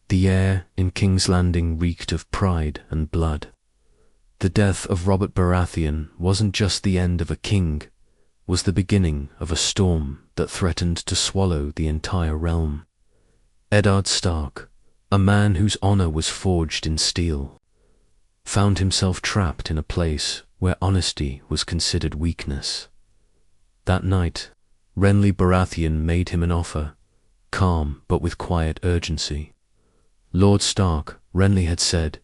The air in King's Landing reeked of pride and blood. The death of Robert Baratheon wasn't just the end of a king, was the beginning of a storm that threatened to swallow the entire realm. Eddard Stark, a man whose honor was forged in steel, found himself trapped in a place where honesty was considered weakness. That night, Renly Baratheon made him an offer, calm but with quiet urgency. Lord Stark, Renly had said,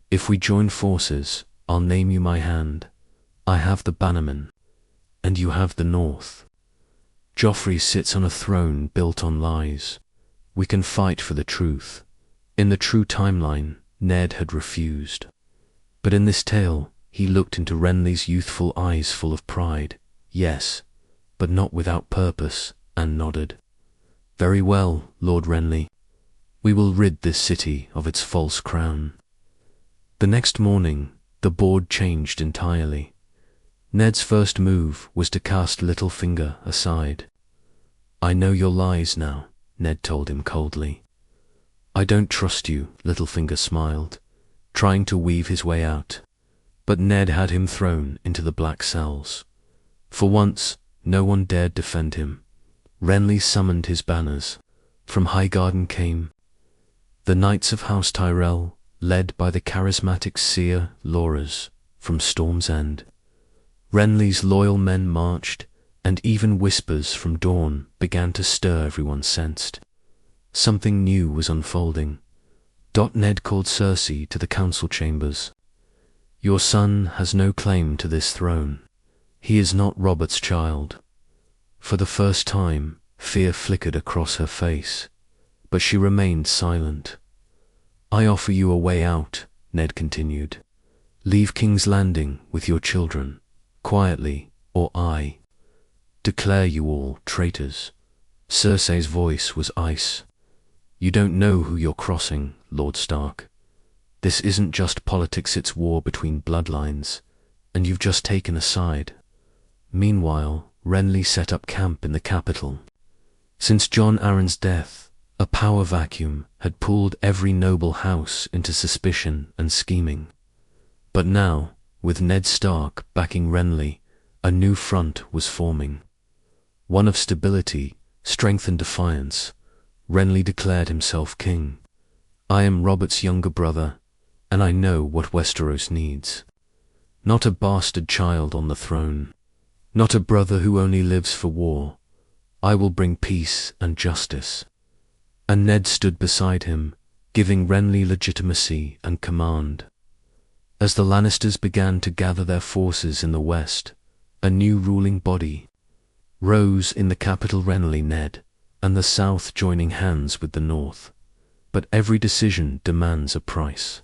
if we join forces, I'll name you my hand. I have the bannermen, and you have the north. Joffrey sits on a throne built on lies. We can fight for the truth. In the true timeline, Ned had refused. But in this tale, he looked into Renly's youthful eyes full of pride. Yes, but not without purpose, and nodded. Very well, Lord Renly. We will rid this city of its false crown. The next morning, the board changed entirely. Ned's first move was to cast Littlefinger aside. I know your lies now, Ned told him coldly. I don't trust you, Littlefinger smiled, trying to weave his way out. But Ned had him thrown into the black cells. For once, no one dared defend him. Renly summoned his banners. From Highgarden came the Knights of House Tyrell, led by the charismatic seer Loras from Storm's End. Renly's loyal men marched, and even whispers from Dawn began to stir. Everyone sensed something new was unfolding. Ned called Cersei to the council chambers. Your son has no claim to this throne. He is not Robert's child. For the first time, fear flickered across her face, but she remained silent. I offer you a way out, Ned continued. Leave King's Landing with your children, quietly, or I declare you all traitors. Cersei's voice was ice. You don't know who you're crossing, Lord Stark. This isn't just politics, it's war between bloodlines, and you've just taken a side. Meanwhile, Renly set up camp in the capital. Since Jon Arryn's death, a power vacuum had pulled every noble house into suspicion and scheming. But now, with Ned Stark backing Renly, a new front was forming. One of stability, strength and defiance. Renly declared himself king. I am Robert's younger brother, and I know what Westeros needs. Not a bastard child on the throne. Not a brother who only lives for war. I will bring peace and justice. And Ned stood beside him, giving Renly legitimacy and command. As the Lannisters began to gather their forces in the west, a new ruling body rose in the capital. Renly, Ned, and the south joining hands with the north. But every decision demands a price,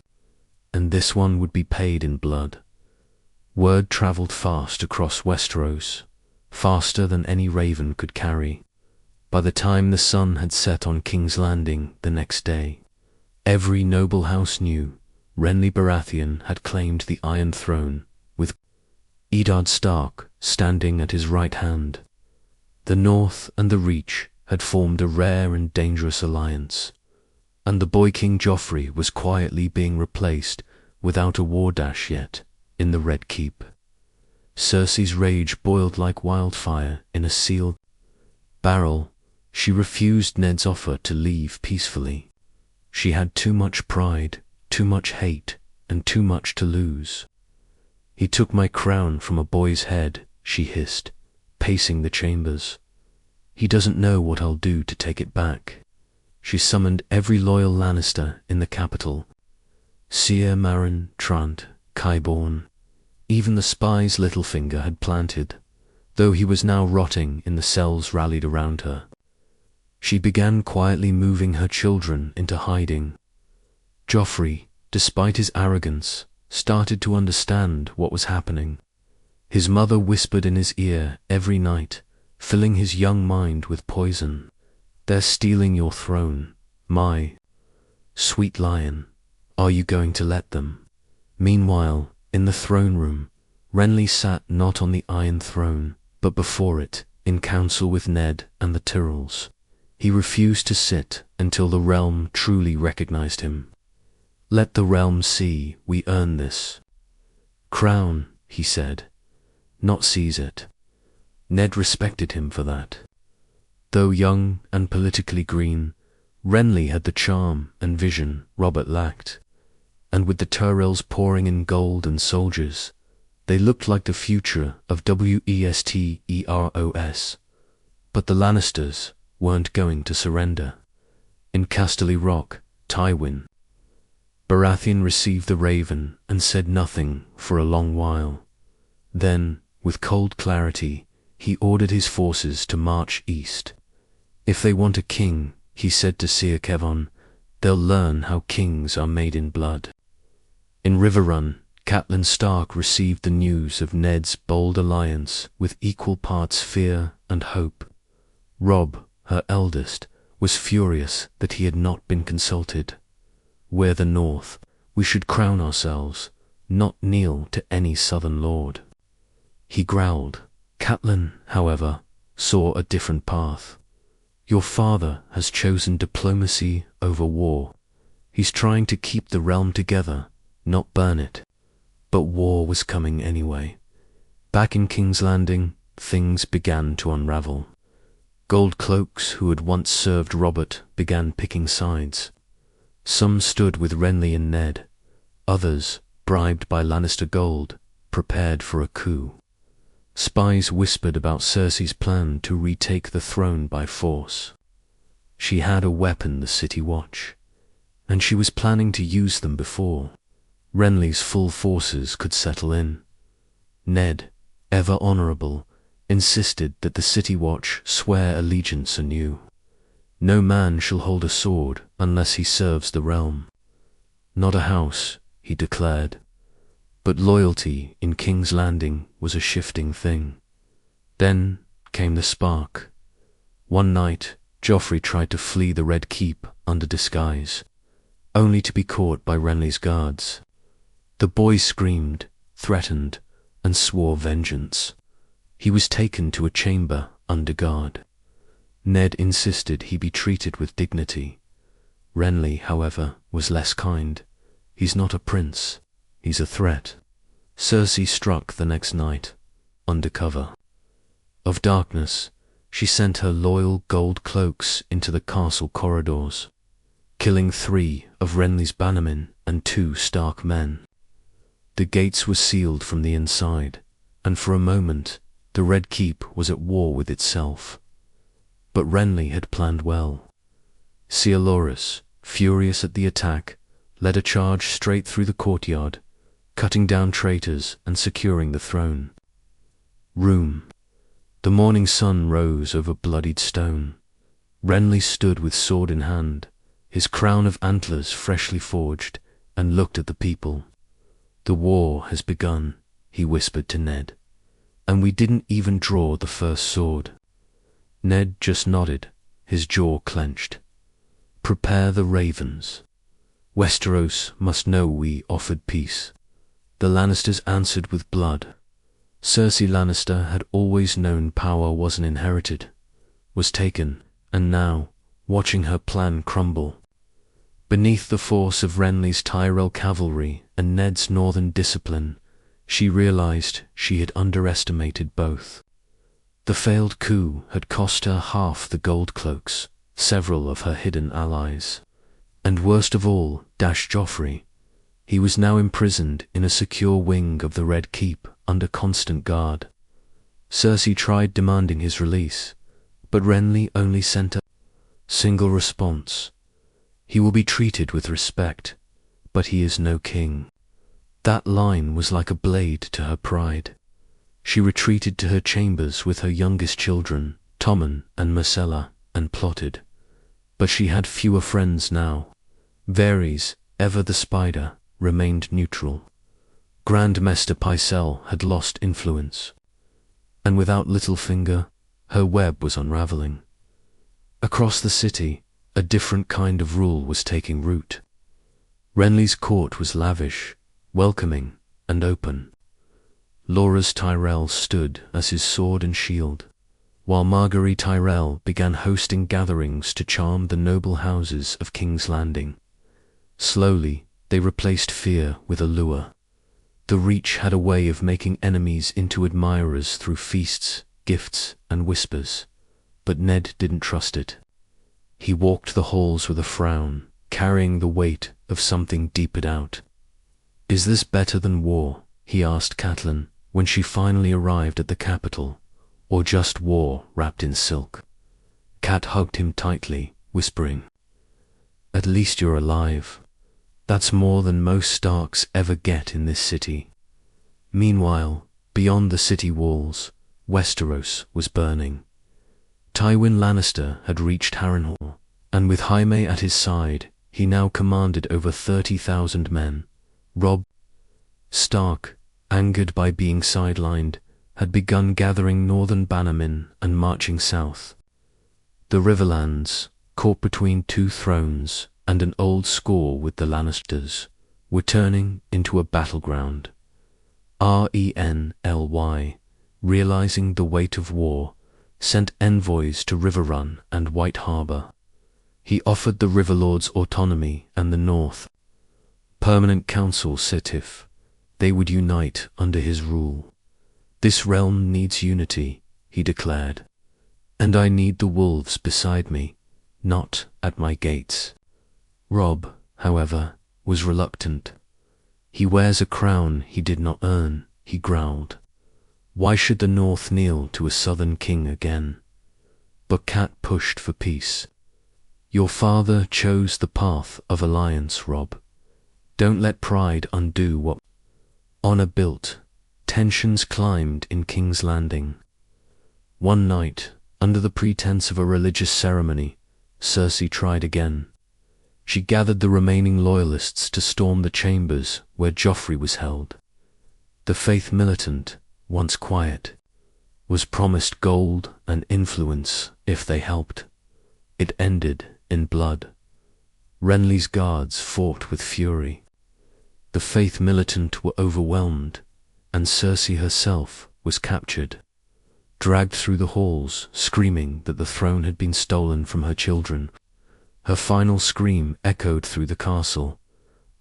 and this one would be paid in blood. Word traveled fast across Westeros, faster than any raven could carry. By the time the sun had set on King's Landing the next day, every noble house knew Renly Baratheon had claimed the Iron Throne, with Eddard Stark standing at his right hand. The North and the Reach had formed a rare and dangerous alliance, and the boy King Joffrey was quietly being replaced without a war dash yet in the Red Keep. Cersei's rage boiled like wildfire in a sealed barrel. She refused Ned's offer to leave peacefully. She had too much pride, too much hate, and too much to lose. He took my crown from a boy's head, she hissed, pacing the chambers. He doesn't know what I'll do to take it back. She summoned every loyal Lannister in the capital. Seer, Marin, Trant, Qyburn, even the spies Littlefinger had planted, though he was now rotting in the cells, rallied around her. She began quietly moving her children into hiding. Joffrey, despite his arrogance, started to understand what was happening. His mother whispered in his ear every night, filling his young mind with poison. They're stealing your throne, my sweet lion. Are you going to let them? Meanwhile, in the throne room, Renly sat not on the Iron Throne, but before it, in council with Ned and the Tyrells. He refused to sit until the realm truly recognized him. "Let the realm see we earn this." "Crown," he said, "not seize it." Ned respected him for that. Though young and politically green, Renly had the charm and vision Robert lacked, and with the Tyrells pouring in gold and soldiers, they looked like the future of Westeros. But the Lannisters weren't going to surrender. In Casterly Rock, Tywin, Baratheon received the raven and said nothing for a long while. Then, with cold clarity, he ordered his forces to march east. "If they want a king," he said to Sir Kevon, "they'll learn how kings are made in blood." In Riverrun, Catelyn Stark received the news of Ned's bold alliance with equal parts fear and hope. Robb, her eldest, was furious that he had not been consulted. "We're the North. We should crown ourselves, not kneel to any southern lord." He growled. Catelyn, however, saw a different path. "Your father has chosen diplomacy over war. He's trying to keep the realm together, not burn it." But war was coming anyway. Back in King's Landing, things began to unravel. Gold cloaks who had once served Robert began picking sides. Some stood with Renly and Ned. Others, bribed by Lannister gold, prepared for a coup. Spies whispered about Cersei's plan to retake the throne by force. She had a weapon, the City Watch, and she was planning to use them before Renly's full forces could settle in. Ned, ever honorable, insisted that the City Watch swear allegiance anew. "No man shall hold a sword unless he serves the realm." "Not a house," he declared. But loyalty in King's Landing was a shifting thing. Then came the spark. One night, Joffrey tried to flee the Red Keep under disguise, only to be caught by Renly's guards. The boy screamed, threatened, and swore vengeance. He was taken to a chamber under guard. Ned insisted he be treated with dignity. Renly, however, was less kind. "He's not a prince. He's a threat." Cersei struck the next night, under cover of darkness. She sent her loyal gold cloaks into the castle corridors, killing 3 of Renly's bannermen and 2 Stark men. The gates were sealed from the inside, and for a moment the Red Keep was at war with itself. But Renly had planned well. Ser Loras, furious at the attack, led a charge straight through the courtyard, cutting down traitors and securing the throne. Room. The morning sun rose over bloodied stone. Renly stood with sword in hand, his crown of antlers freshly forged, and looked at the people. "The war has begun," he whispered to Ned, "and we didn't even draw the first sword." Ned just nodded, his jaw clenched. "Prepare the ravens. Westeros must know we offered peace." The Lannisters answered with blood. Cersei Lannister had always known power wasn't inherited, was taken, and now, watching her plan crumble. Beneath the force of Renly's Tyrell cavalry and Ned's northern discipline, she realized she had underestimated both. The failed coup had cost her half the gold cloaks, several of her hidden allies, and worst of all, Joffrey. He was now imprisoned in a secure wing of the Red Keep under constant guard. Cersei tried demanding his release, but Renly only sent a single response: "He will be treated with respect, but he is no king." That line was like a blade to her pride. She retreated to her chambers with her youngest children, Tommen and Myrcella, and plotted. But she had fewer friends now. Varys, ever the spider, remained neutral. Grand Maester Pycelle had lost influence. And without Littlefinger, her web was unraveling. Across the city, a different kind of rule was taking root. Renly's court was lavish, welcoming, and open. Loras Tyrell stood as his sword and shield, while Marguerite Tyrell began hosting gatherings to charm the noble houses of King's Landing. Slowly, they replaced fear with allure. The Reach had a way of making enemies into admirers through feasts, gifts, and whispers, but Ned didn't trust it. He walked the halls with a frown, carrying the weight of something deep out. "Is this better than war?" he asked Catelyn when she finally arrived at the capital, "or just war wrapped in silk?" Cat hugged him tightly, whispering, "At least you're alive. That's more than most Starks ever get in this city." Meanwhile, beyond the city walls, Westeros was burning. Tywin Lannister had reached Harrenhal, and with Jaime at his side, he now commanded over 30,000 men. Robb Stark, angered by being sidelined, had begun gathering northern bannermen and marching south. The Riverlands, caught between two thrones and an old score with the Lannisters, were turning into a battleground. Renly, realizing the weight of war, sent envoys to Riverrun and White Harbor. He offered the Riverlords autonomy and the North permanent council sit if they would unite under his rule. "This realm needs unity," he declared, "and I need the wolves beside me, not at my gates." Robb, however, was reluctant. "He wears a crown he did not earn," he growled. "Why should the North kneel to a southern king again?" But Cat pushed for peace. "Your father chose the path of alliance, Robb. Don't let pride undo what honor built." Tensions climbed in King's Landing. One night, under the pretense of a religious ceremony, Cersei tried again. She gathered the remaining loyalists to storm the chambers where Joffrey was held. The faith militant, once quiet, was promised gold and influence if they helped. It ended in blood. Renly's guards fought with fury. The faith militant were overwhelmed, and Cersei herself was captured, dragged through the halls, screaming that the throne had been stolen from her children. Her final scream echoed through the castle,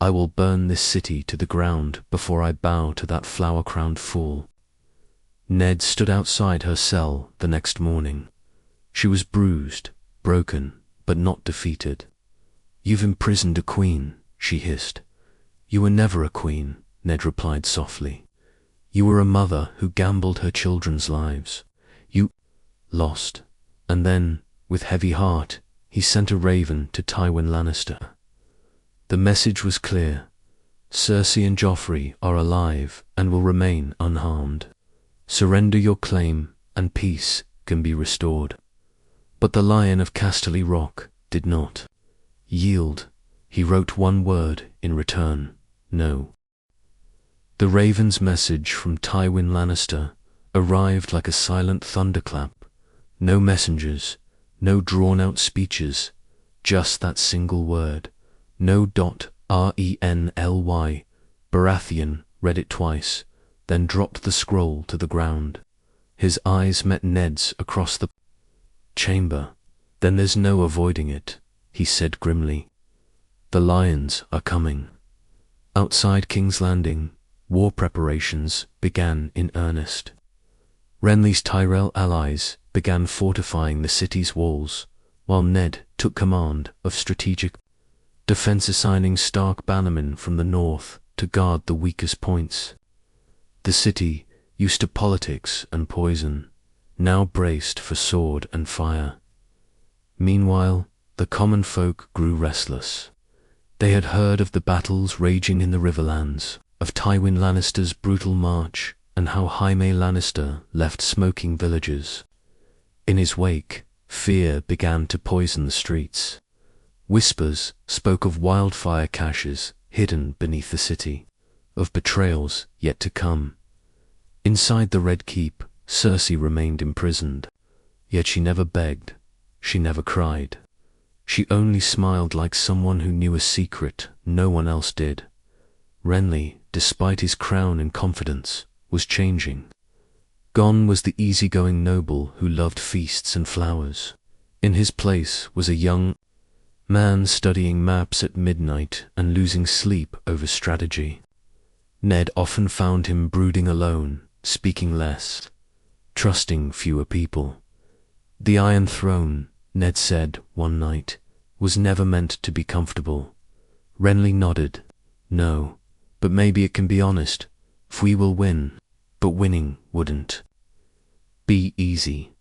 "I will burn this city to the ground before I bow to that flower-crowned fool." Ned stood outside her cell the next morning. She was bruised, broken, but not defeated. "You've imprisoned a queen," she hissed. "You were never a queen," Ned replied softly. "You were a mother who gambled her children's lives. You lost." And then, with heavy heart, he sent a raven to Tywin Lannister. The message was clear. Cersei and Joffrey are alive and will remain unharmed. Surrender your claim, and peace can be restored. But the Lion of Casterly Rock did not yield. He wrote one word in return: no. The raven's message from Tywin Lannister arrived like a silent thunderclap. No messengers, no drawn-out speeches, just that single word. No. Renly. Baratheon read it twice, then dropped the scroll to the ground. His eyes met Ned's across the chamber. "Then there's no avoiding it," he said grimly. "The lions are coming." Outside King's Landing, war preparations began in earnest. Renly's Tyrell allies began fortifying the city's walls, while Ned took command of strategic defense, assigning Stark bannermen from the north to guard the weakest points. The city, used to politics and poison, now braced for sword and fire. Meanwhile, the common folk grew restless. They had heard of the battles raging in the Riverlands, of Tywin Lannister's brutal march, and how Jaime Lannister left smoking villages. In his wake, fear began to poison the streets. Whispers spoke of wildfire caches hidden beneath the city, of betrayals yet to come. Inside the Red Keep, Cersei remained imprisoned, yet she never begged, she never cried. She only smiled like someone who knew a secret no one else did. Renly, despite his crown and confidence, was changing. Gone was the easygoing noble who loved feasts and flowers. In his place was a young man studying maps at midnight and losing sleep over strategy. Ned often found him brooding alone, speaking less, trusting fewer people. The Iron Throne, Ned said one night, was never meant to be comfortable. Renly nodded. No, but maybe it can be honest. If we will win, but winning wouldn't be easy.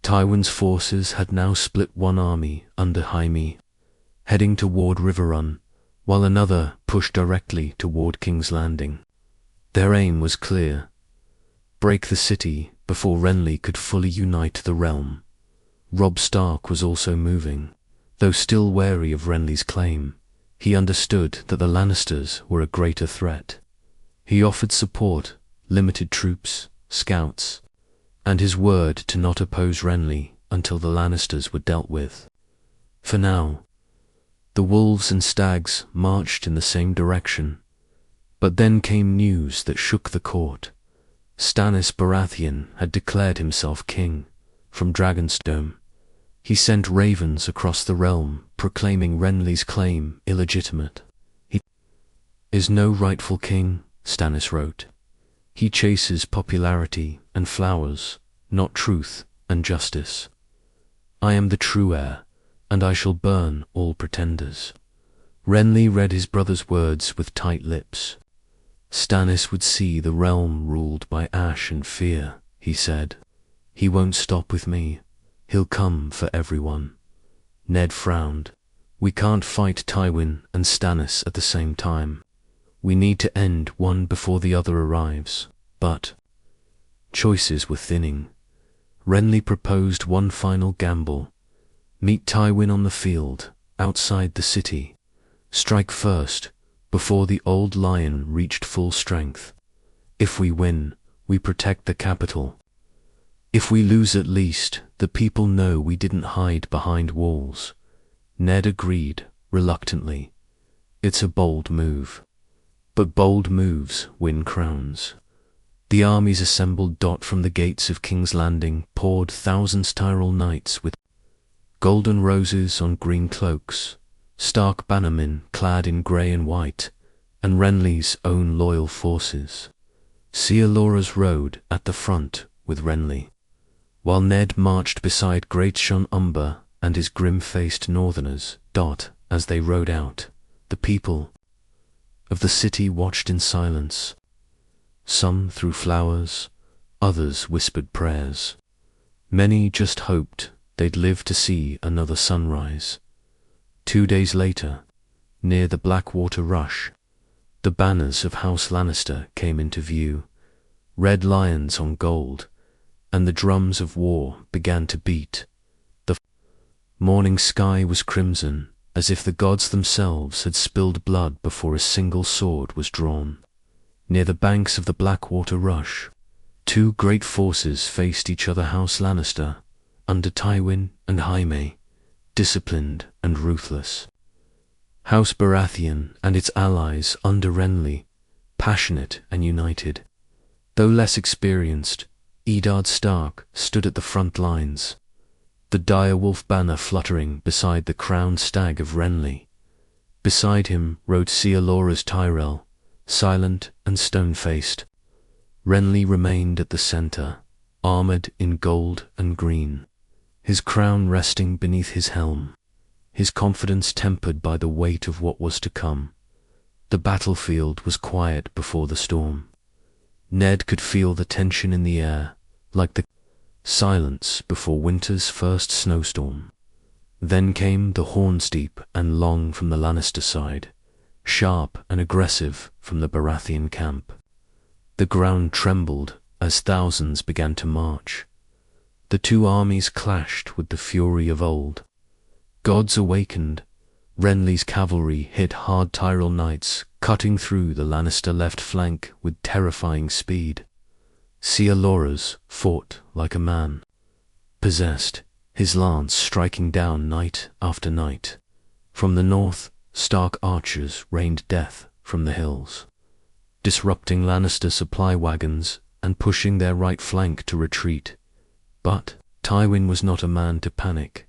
Tywin's forces had now split, one army under Jaime, heading toward River Run, while another pushed directly toward King's Landing. Their aim was clear: break the city before Renly could fully unite the realm. Robb Stark was also moving. Though still wary of Renly's claim, he understood that the Lannisters were a greater threat. He offered support, limited troops, scouts, and his word to not oppose Renly until the Lannisters were dealt with. For now, the wolves and stags marched in the same direction. But then came news that shook the court. Stannis Baratheon had declared himself king. From Dragonstone, he sent ravens across the realm, proclaiming Renly's claim illegitimate. He is no rightful king, Stannis wrote. He chases popularity and flowers, not truth and justice. I am the true heir, and I shall burn all pretenders. Renly read his brother's words with tight lips. Stannis would see the realm ruled by ash and fear, he said. He won't stop with me. He'll come for everyone. Ned frowned. We can't fight Tywin and Stannis at the same time. We need to end one before the other arrives. But choices were thinning. Renly proposed one final gamble. Meet Tywin on the field, outside the city. Strike first, before the old lion reached full strength. If we win, we protect the capital. If we lose, at least the people know we didn't hide behind walls. Ned agreed, reluctantly. It's a bold move. But bold moves win crowns. The armies assembled. From the gates of King's Landing poured thousands Tyrell knights with golden roses on green cloaks, Stark bannermen clad in grey and white, and Renly's own loyal forces. Ser Loras rode at the front with Renly, while Ned marched beside Great Sean Umber and his grim-faced northerners. As they rode out, the people of the city watched in silence. Some threw flowers, others whispered prayers. Many just hoped they'd live to see another sunrise. 2 days later, near the Blackwater Rush, the banners of House Lannister came into view, red lions on gold, and the drums of war began to beat. The morning sky was crimson, as if the gods themselves had spilled blood before a single sword was drawn. Near the banks of the Blackwater Rush, two great forces faced each other: House Lannister, under Tywin and Jaime, disciplined and ruthless. House Baratheon and its allies under Renly, passionate and united. Though less experienced, Eddard Stark stood at the front lines, the direwolf banner fluttering beside the crowned stag of Renly. Beside him rode Ser Loras Tyrell, silent and stone-faced. Renly remained at the center, armored in gold and green, his crown resting beneath his helm, his confidence tempered by the weight of what was to come. The battlefield was quiet before the storm. Ned could feel the tension in the air, like the silence before winter's first snowstorm. Then came the horns, deep and long from the Lannister side, sharp and aggressive from the Baratheon camp. The ground trembled as thousands began to march. The two armies clashed with the fury of old. Gods awakened. Renly's cavalry hit hard Tyrell knights, cutting through the Lannister left flank with terrifying speed. Ser Loras fought like a man, possessed, his lance striking down night after night. From the north, Stark archers rained death from the hills, disrupting Lannister supply wagons and pushing their right flank to retreat. But Tywin was not a man to panic.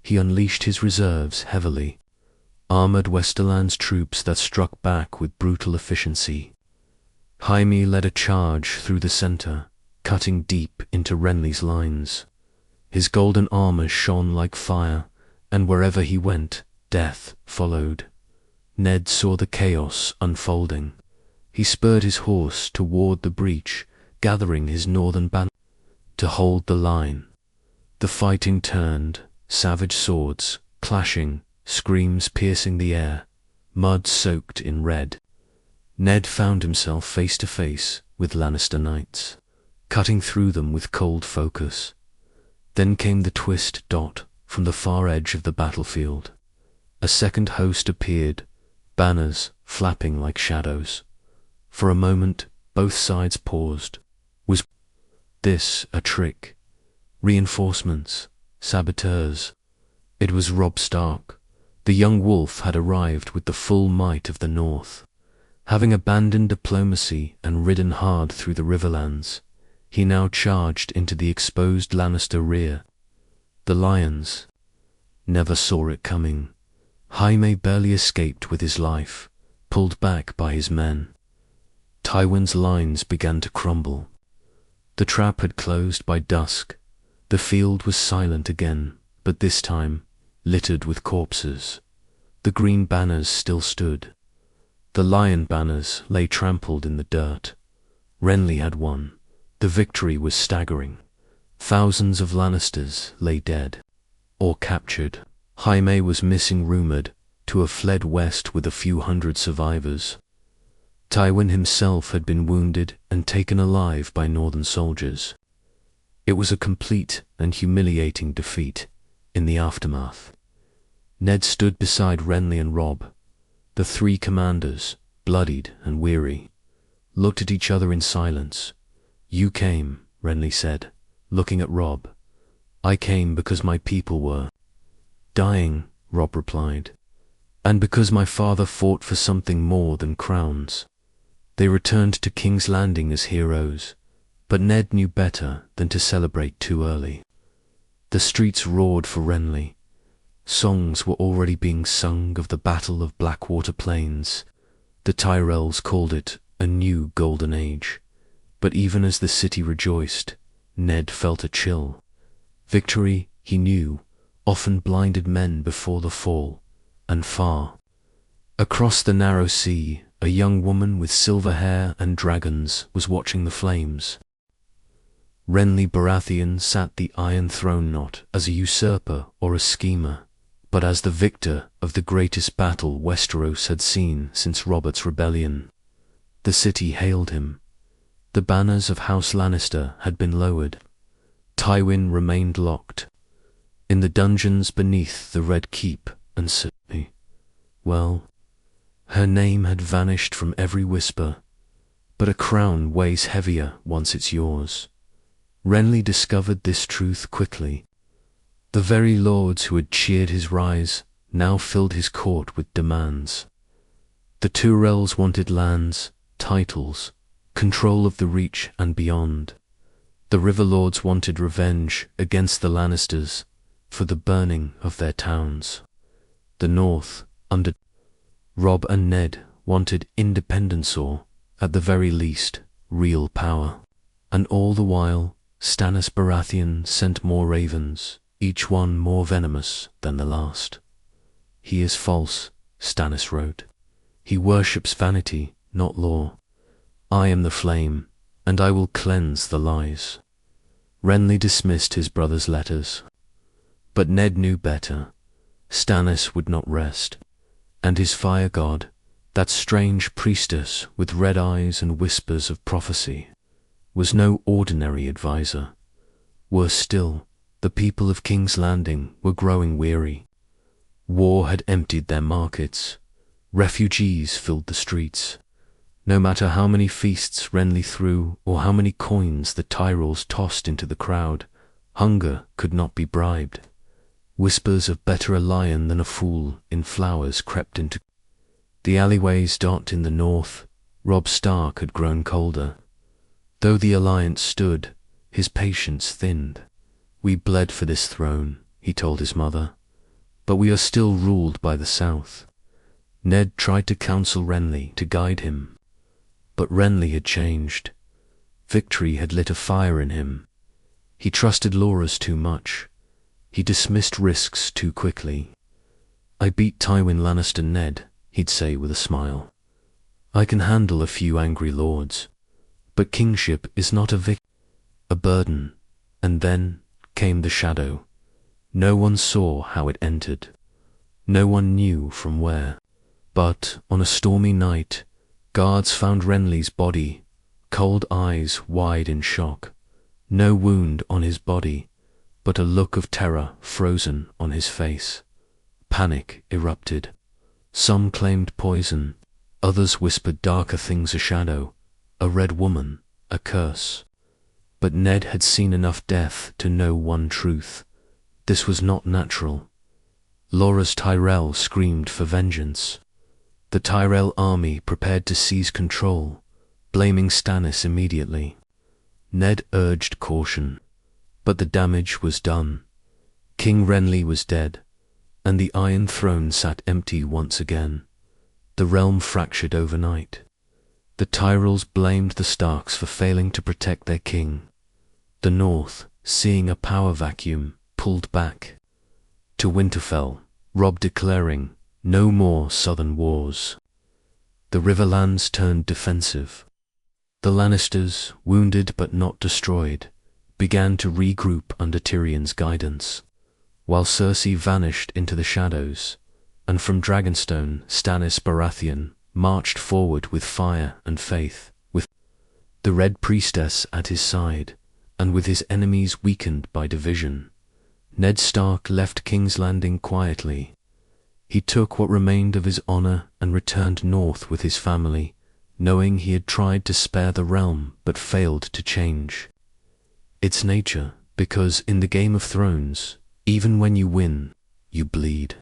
He unleashed his reserves heavily, armored Westerland's troops that struck back with brutal efficiency. Jaime led a charge through the center, cutting deep into Renly's lines. His golden armor shone like fire, and wherever he went, death followed. Ned saw the chaos unfolding. He spurred his horse toward the breach, gathering his northern band to hold the line. The fighting turned, savage swords clashing, screams piercing the air, mud soaked in red. Ned found himself face to face with Lannister knights, cutting through them with cold focus. Then came the twist dot from the far edge of the battlefield. A second host appeared, banners flapping like shadows. For a moment, both sides paused. Was this a trick? Reinforcements? Saboteurs? It was Robb Stark. The young wolf had arrived with the full might of the North. Having abandoned diplomacy and ridden hard through the Riverlands, he now charged into the exposed Lannister rear. The lions never saw it coming. Jaime barely escaped with his life, pulled back by his men. Tywin's lines began to crumble. The trap had closed by dusk. The field was silent again, but this time littered with corpses. The green banners still stood. The lion banners lay trampled in the dirt. Renly had won. The victory was staggering. Thousands of Lannisters lay dead or captured. Jaime was missing, rumored to have fled west with a few hundred survivors. Tywin himself had been wounded and taken alive by northern soldiers. It was a complete and humiliating defeat. In the aftermath, Ned stood beside Renly and Robb. The three commanders, bloodied and weary, looked at each other in silence. "You came," Renly said, looking at Robb. "I came because my people were dying," Robb replied, "and because my father fought for something more than crowns." They returned to King's Landing as heroes, but Ned knew better than to celebrate too early. The streets roared for Renly. Songs were already being sung of the Battle of Blackwater Plains. The Tyrells called it a new golden age. But even as the city rejoiced, Ned felt a chill. Victory, he knew, often blinded men before the fall, and far across the narrow sea, a young woman with silver hair and dragons was watching the flames. Renly Baratheon sat the Iron Throne not as a usurper or a schemer, but as the victor of the greatest battle Westeros had seen since Robert's rebellion. The city hailed him. The banners of House Lannister had been lowered. Tywin remained locked in the dungeons beneath the Red Keep, and Cersei, well, her name had vanished from every whisper, but a crown weighs heavier once it's yours. Renly discovered this truth quickly. The very lords who had cheered his rise now filled his court with demands. The Tyrells wanted lands, titles, control of the Reach and beyond. The River Lords wanted revenge against the Lannisters for the burning of their towns. The North, under Robb and Ned, wanted independence or, at the very least, real power. And all the while, Stannis Baratheon sent more ravens, each one more venomous than the last. "He is false," Stannis wrote. "He worships vanity, not law. I am the flame, and I will cleanse the lies." Renly dismissed his brother's letters. But Ned knew better. Stannis would not rest, and his fire god, that strange priestess with red eyes and whispers of prophecy, was no ordinary advisor. Worse still, the people of King's Landing were growing weary. War had emptied their markets. Refugees filled the streets. No matter how many feasts Renly threw or how many coins the Tyrells tossed into the crowd, hunger could not be bribed. Whispers of better a lion than a fool in flowers crept into the alleyways. In the north, Robb Stark had grown colder. Though the alliance stood, his patience thinned. "We bled for this throne," he told his mother, "but we are still ruled by the South." Ned tried to counsel Renly to guide him, but Renly had changed. Victory had lit a fire in him. He trusted Loras too much. He dismissed risks too quickly. "I beat Tywin Lannister, Ned," he'd say with a smile. "I can handle a few angry lords, but kingship is not a burden." And then came the shadow. No one saw how it entered. No one knew from where. But on a stormy night, guards found Renly's body, cold eyes wide in shock. No wound on his body, but a look of terror frozen on his face. Panic erupted. Some claimed poison. Others whispered darker things: a shadow, a red woman, a curse. But Ned had seen enough death to know one truth. This was not natural. Loras Tyrell screamed for vengeance. The Tyrell army prepared to seize control, blaming Stannis immediately. Ned urged caution, but the damage was done. King Renly was dead, and the Iron Throne sat empty once again. The realm fractured overnight. The Tyrells blamed the Starks for failing to protect their king. The North, seeing a power vacuum, pulled back. To Winterfell, Robb declaring, "No more southern wars." The Riverlands turned defensive. The Lannisters, wounded but not destroyed, began to regroup under Tyrion's guidance, while Cersei vanished into the shadows, and from Dragonstone, Stannis Baratheon marched forward with fire and faith, with the Red Priestess at his side, and with his enemies weakened by division. Ned Stark left King's Landing quietly. He took what remained of his honor and returned north with his family, knowing he had tried to spare the realm but failed to change its nature, because in the Game of Thrones, even when you win, you bleed.